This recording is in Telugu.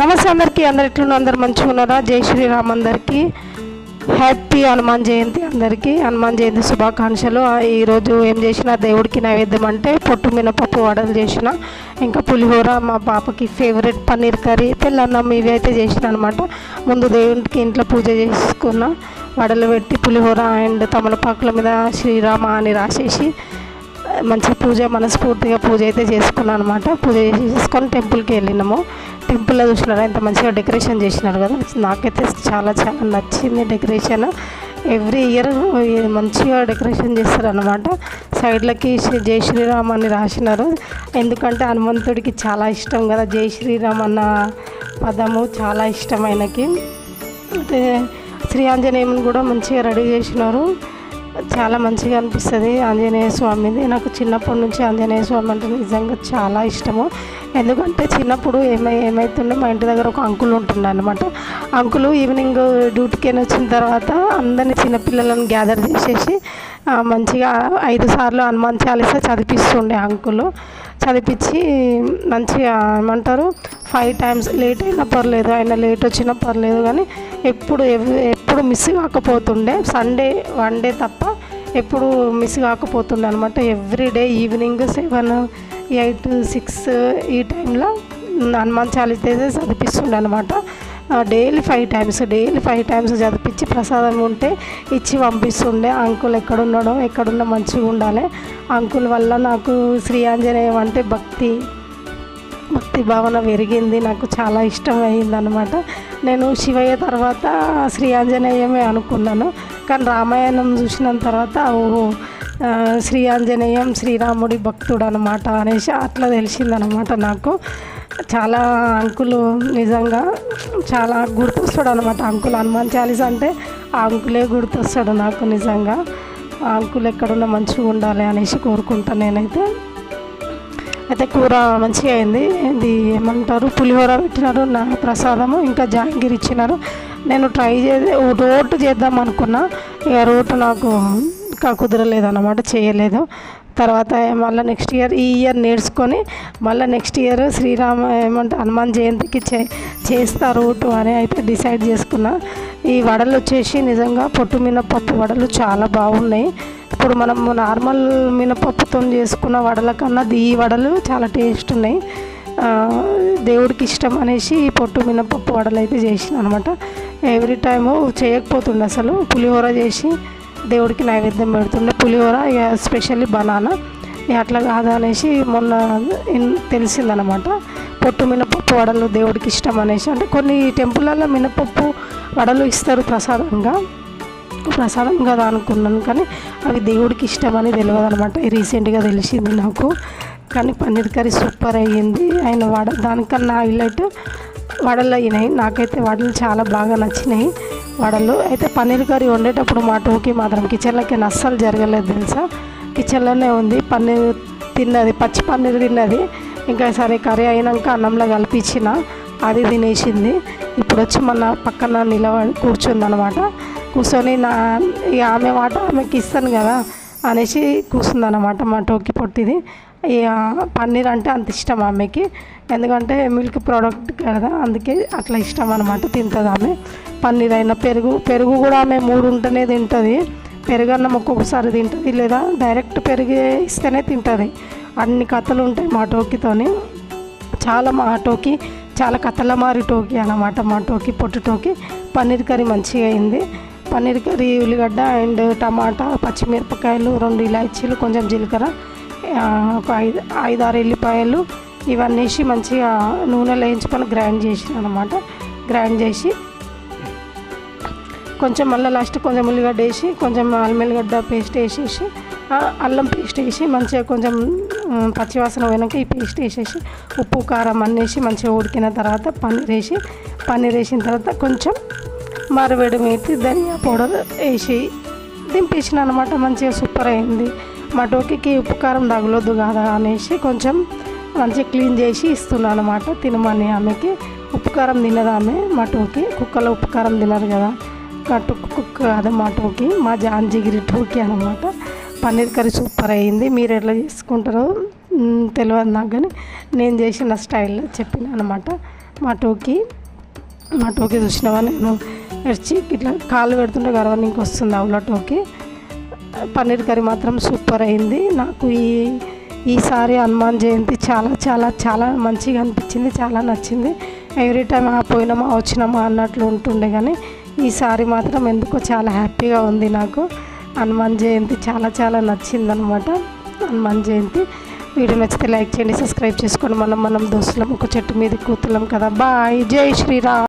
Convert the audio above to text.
నమస్తే అందరికీ. అందరు ఎట్లున్నారు? అందరు మంచిగా ఉన్నారా? జై శ్రీరామ్. అందరికీ హ్యాపీ హనుమాన్ జయంతి. అందరికీ హనుమాన్ జయంతి శుభాకాంక్షలు. ఈరోజు ఏం చేసిన దేవుడికి నైవేద్యం అంటే పొట్టు మినపప్పు వడలు చేసిన, ఇంకా పులిహోర, మా పాపకి ఫేవరెట్ పన్నీర్ కర్రీ, తెల్లన్నం ఇవి అయితే చేసిన అనమాట. ముందు దేవుడికి ఇంట్లో పూజ చేసుకున్న, వడలు పెట్టి పులిహోర అండ్ తమలపాకుల మీద శ్రీరామ అని రాసేసి మంచి పూజ, మనస్ఫూర్తిగా పూజ అయితే చేసుకున్నాను అనమాట. పూజ చేసుకొని టెంపుల్కి వెళ్ళినాము. టెంపుల్లో చూసినారా ఎంత మంచిగా డెకరేషన్ చేసినారు కదా. నాకైతే చాలా చాలా నచ్చింది డెకరేషన్. ఎవ్రీ ఇయర్ మంచిగా డెకరేషన్ చేస్తారు అనమాట. సైడ్లకి జై శ్రీరామ్ అని రాసినారు. ఎందుకంటే హనుమంతుడికి చాలా ఇష్టం కదా జై శ్రీరామ్ అన్న పదము, చాలా ఇష్టం ఆయనకి. అయితే శ్రీ ఆంజనేయుని కూడా మంచిగా రెడీ చేసినారు. చాలా మంచిగా అనిపిస్తుంది ఆంజనేయ స్వామిది. నాకు చిన్నప్పటి నుంచి ఆంజనేయ స్వామి అంటే నిజంగా చాలా ఇష్టము. ఎందుకంటే చిన్నప్పుడు ఏమవుతుండే, మా ఇంటి దగ్గర ఒక అంకుల్ ఉంటుండే అనమాట. అంకులు ఈవినింగ్ డ్యూటీకి వచ్చిన తర్వాత అందరినీ చిన్నపిల్లలను గ్యాదర్ చేసేసి మంచిగా 5 సార్లు హనుమాన్ చాలీసా చదివిస్తుండే అంకులు. చదివించి మంచిగా ఏమంటారు 5 times లేట్ అయినా పర్లేదు, ఆయన లేట్ వచ్చినా పర్లేదు, కానీ ఎప్పుడు మిస్ కాకపోతుండే. సండే 1 day తప్ప ఎప్పుడు మిస్ కాకపోతుండే అనమాట. ఎవ్రీడే ఈవినింగ్ 7, 8, 6 ఈ టైంలో హనుమాన్ చాలీసా అయితే చదివిస్తుండే అనమాట. డైలీ 5 times చదివించి ప్రసాదం ఉంటే ఇచ్చి పంపిస్తుండే. అంకుల్ ఎక్కడున్నా మంచిగా ఉండాలి. అంకుల్ వల్ల నాకు శ్రీ ఆంజనేయం అంటే భక్తి భావన పెరిగింది. నాకు చాలా ఇష్టం అయింది అనమాట. నేను శివయ్య తర్వాత శ్రీ ఆంజనేయమే అనుకున్నాను, కానీ రామాయణం చూసిన తర్వాత ఓహో శ్రీ ఆంజనేయం శ్రీరాముడి భక్తుడు అనమాట అనేసి అట్లా తెలిసిందనమాట నాకు. చాలా అంకులు నిజంగా చాలా గుర్తొస్తాడు అనమాట. అంకుల్ హనుమాన్ చాలీసా అంటే ఆ అంకులే గుర్తొస్తాడు నాకు నిజంగా. ఆ అంకుల్ ఎక్కడున్నా మంచిగా ఉండాలి అనేసి కోరుకుంటాను నేనైతే. అయితే కూర మంచిగా అయింది. ఇది ఏమంటారు పులిహోర పెట్టినారు, నా ప్రసాదము, ఇంకా జాంగిరి ఇచ్చినారు. నేను ట్రై రోటు చేద్దాం అనుకున్నా, ఇక రోటు నాకు ఇంకా కుదరలేదన్నమాట, చేయలేదు. తర్వాత మళ్ళీ నెక్స్ట్ ఇయర్, ఈ ఇయర్ నేర్చుకొని మళ్ళీ నెక్స్ట్ ఇయర్ హనుమాన్ జయంతికి చేస్తా రోటు అని అయితే డిసైడ్ చేసుకున్నా. ఈ వడలు వచ్చేసి నిజంగా పొట్టు మినపప్పు వడలు చాలా బాగున్నాయి. ఇప్పుడు మనం నార్మల్ మినపప్పుతో చేసుకున్న వడల కన్నా ఈ వడలు చాలా టేస్ట్ ఉన్నాయి. దేవుడికి ఇష్టం అనేసి పొట్టు మినపప్పు వడలు అయితే చేసిన అనమాట. ఎవ్రీ టైము చేయకపోతుండే అసలు. పులిహోర చేసి దేవుడికి నైవేద్యం పెడుతుండే. పులిహోర ఇక స్పెషల్లీ బనానా, అట్లా కాదా అనేసి మొన్న తెలిసిందనమాట. పొట్టు మినపప్పు వడలు దేవుడికి ఇష్టం అనేసి. అంటే కొన్ని టెంపుల్లో మినపప్పు వడలు ఇస్తారు ప్రసాదం కదా అనుకున్నాను, కానీ అవి దేవుడికి ఇష్టం అని తెలియదు అనమాట. రీసెంట్గా తెలిసింది నాకు. కానీ పన్నీర్ కర్రీ సూపర్ అయ్యింది. ఆయన దానికన్నా హైలైట్ వడలు అయినాయి. నాకైతే వడలు చాలా బాగా నచ్చినాయి వడలు. అయితే పన్నీర్ కర్రీ వండేటప్పుడు మా టోకి మాత్రం కిచెన్లోకి అస్సలు జరగలేదు తెలుసా. కిచెన్లోనే ఉంది, పన్నీర్ తిన్నది, పచ్చి పన్నీర్ తిన్నది. ఇంకా సరే కర్రీ అయినాక అన్నంలో కలిపించిన, అది తినేసింది. ఇప్పుడు వచ్చి మన పక్కన కూర్చుందనమాట. కూర్చొని ఇక ఆమె మాట ఆమెకి ఇస్తాను కదా అనేసి కూర్చుందనమాట మా టోకి పొట్టిది. ఇక పన్నీర్ అంటే అంత ఇష్టం ఆమెకి, ఎందుకంటే మిల్క్ ప్రోడక్ట్ కదా, అందుకే అట్లా ఇష్టం అనమాట, తింటుంది ఆమె. పన్నీర్ అయినా పెరుగు కూడా ఆమె 3 ఉంటేనే తింటుంది. పెరుగన్నం ఒక్కొక్కసారి తింటుంది, లేదా డైరెక్ట్ పెరుగు ఇస్తేనే తింటుంది. అన్ని కథలు ఉంటాయి మా టోకితోని. మా టోకి చాలా కథల మారి టోకి అన్నమాట. మా టోకి పొట్టు టోకి. పన్నీర్ కర్రీ మంచిగా అయింది. పన్నీర్ కర్రీ ఉల్లిగడ్డ అండ్ టమాటా, పచ్చిమిరపకాయలు, 2 ఇలాచీలు, కొంచెం జీలకర్ర, ఒక 5-6 ఎల్లిపాయలు ఇవన్నీ వేసి మంచిగా నూనెలో వేయించుకొని గ్రైండ్ చేసిన అనమాట. గ్రైండ్ చేసి కొంచెం మళ్ళీ లాస్ట్ కొంచెం ఉల్లిగడ్డ వేసి, కొంచెం అల్లం పేస్ట్ వేసేసి, అల్లం పేస్ట్ వేసి మంచిగా కొంచెం పచ్చివాసన పోయినాక ఈ పేస్ట్ వేసేసి ఉప్పు కారం అన్నేసి మంచిగా ఉడికిన తర్వాత పన్నీర్ వేసిన తర్వాత కొంచెం మరవేడి మేతి ధనియా పౌడర్ వేసి దింపేసిన అనమాట. మంచిగా సూపర్ అయింది. మా టోకీకి ఉప్పు కారం తగలొద్దు కదా అనేసి కొంచెం మంచిగా క్లీన్ చేసి ఇస్తున్నాను అనమాట తినమని. ఆమెకి ఉప్పు కారం తినదు ఆమె. మా టోకీ కుక్కలో ఉప్పు కారం తినరు కదా, కుక్క కాదు మా టోకీ, మా జాంజిగిరి టోకీ అనమాట. పన్నీర్ కర్రీ సూపర్ అయ్యింది. మీరు ఎట్లా చేసుకుంటారో తెలియదు నాకు, కానీ నేను చేసిన స్టైల్లో చెప్పిన అనమాట. మా టోకి చూసినావా, నేను ఎడ్చి ఇట్లా కాళ్ళు పెడుతుంటే గర్వానికి వస్తుంది అవుల టోకి. పన్నీర్ కర్రీ మాత్రం సూపర్ అయింది. నాకు ఈసారి హనుమాన్ జయంతి చాలా చాలా చాలా మంచిగా అనిపించింది, చాలా నచ్చింది. ఎవ్రీ టైం పోయినామా వచ్చినామా అన్నట్లు ఉంటుండే, కానీ ఈసారి మాత్రం ఎందుకో చాలా హ్యాపీగా ఉంది నాకు. హనుమాన్ జయంతి చాలా చాలా నచ్చిందనమాట. హనుమాన్ జయంతి వీడియో నచ్చితే లైక్ చేయండి, సబ్స్క్రైబ్ చేసుకోండి. మనం దోస్తులం ఒక చెట్టు మీద కూతులం కదా. బాయ్, జై శ్రీరామ్.